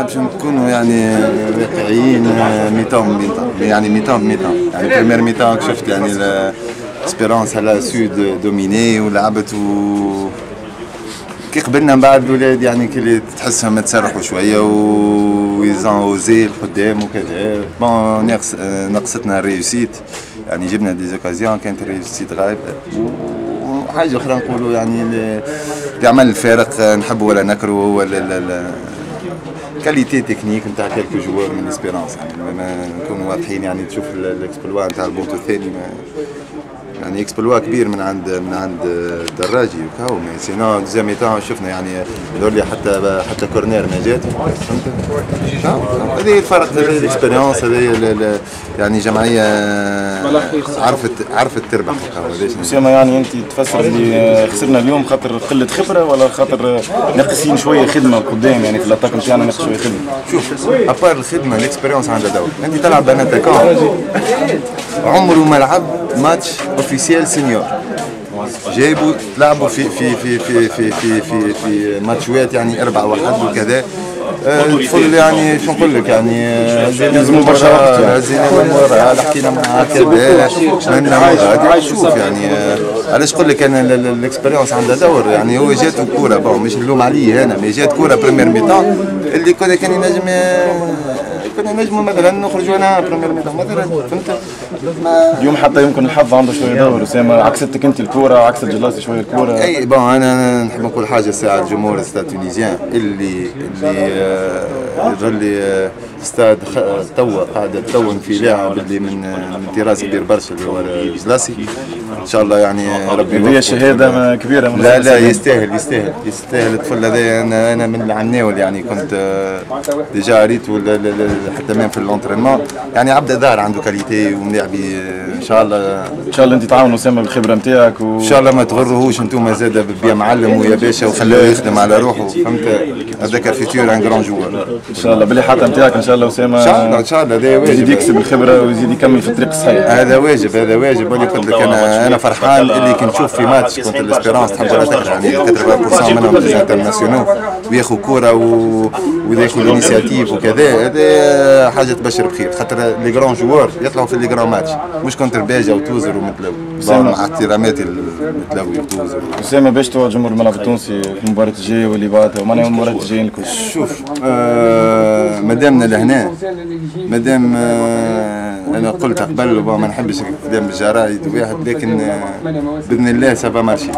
باش نكونوا يعني واقعيين، ميتان يعني ميتان يعني بريمير ميتان شفت يعني اسبيرونس على سود دوميني ولعبت كي قبلنا من بعد الولاد يعني كي تحسهم تسرحوا شويه ويزون اوزي القدام وكذا. بون نقصتنا الريوسيت، يعني جبنا دي زوكازيون كانت الريوسيت غايبه. وحاجه اخرى نقولوا يعني اللي عمل الفارق نحبوا ولا نكرهوا هو كاليتي تكنيك نتاع كالكو جوار من اسبيرونس، يعني ما نكونوا واضحين. يعني تشوف الاكسبلوا نتاع البونتو الثاني يعني اكسبلوا كبير من عند الدراجي وكاو. مي سينو دوزيام ميتان شفنا يعني هذول حتى كورنير ما جات، فهمت؟ هذه الفرق، هذه الاكسبيريونس، هذه يعني جمعيه عرفت تربح. اسامه يعني انت تفسر اللي خسرنا اليوم خاطر قله خبره ولا خاطر ناقصين شويه خدمه قدام؟ يعني في الاتاك نتاعنا ناقص شويه خدمه. شوف ابار الخدمه الاكسبيريونس عندها دور. انت تلعب بين اتاكون عمره ما لعب ماتش اوفيسيال سينيور، جايبوا تلعبوا في ماتشوات يعني 4-1 وكذا. الفل يعني شو نقول لك يعني لازم مباشرة هزينا المباراة حكينا معاه كذا منا غادي شوف يعني علاش نقول لك انا الاكسبيريونس عندها دور. يعني هو جات كورة بون مش نلوم عليه انا، مي جات كورة بريمير ميطان اللي كان ينجم كنا نجموا مثلا نخرجوا انا بريمير ميطان مثلا، فهمت؟ اليوم حتى يمكن الحظ عنده شويه دور اسامه، عكستك انت الكوره، عكست جلاسي شويه الكوره. اي بون انا نحب نقول حاجه ساعه الجمهور استاد تونيزيان اللي يظل لي استاد توا قاعد تون في لاعب اللي من طراز كبير برشا اللي هو جلاسي. ان شاء الله يعني ربي هي شهاده كبيره من لا يستاهل الطفل هذا. انا من العناول يعني كنت ديجا ريت حتى من في الانترينمون يعني عبد ظاهر عنده كاليتي وملاعبي. ان شاء الله انت تعاونوا اسامه بالخبره نتاعك ان شاء الله ما تغرهوش انتم زاد بيا معلم ويا باشا وخلوه يخدم على روحه، فهمت؟ هذاك فيتور ان جران جوار ان شاء الله. باللي حتى نتاعك ان شاء الله اسامه ان شاء الله هذا واجب، يزيد يكسب الخبره ويزيد يكمل في الطريق الصحيح. هذا واجب واللي قلت لك انا فرحان اللي كي نشوف في ماتش كنت الاسبيرونس تحب ولا تكره يعني 80% منهم دي انترناسيونال وياخذوا كوره وياخذوا الانيسياتيف وكذا. هذا حاجه تبشر بخير خاطر لي جران جوار يطلعوا في لي جران ماتش مش كونتر باجا وتوزر ومتلو. مع احتراماتي المتلو وتوزر. اسامه باش توعد جمهور الملعب التونسي في المباراه الجايه واللي بعدها ومعناها المباراه الجايين الكل؟ شوف مادامنا لهنا مادام انا قلت قبل ما نحبش الكلام بالجرايد واحد، لكن باذن الله سافا مارشي.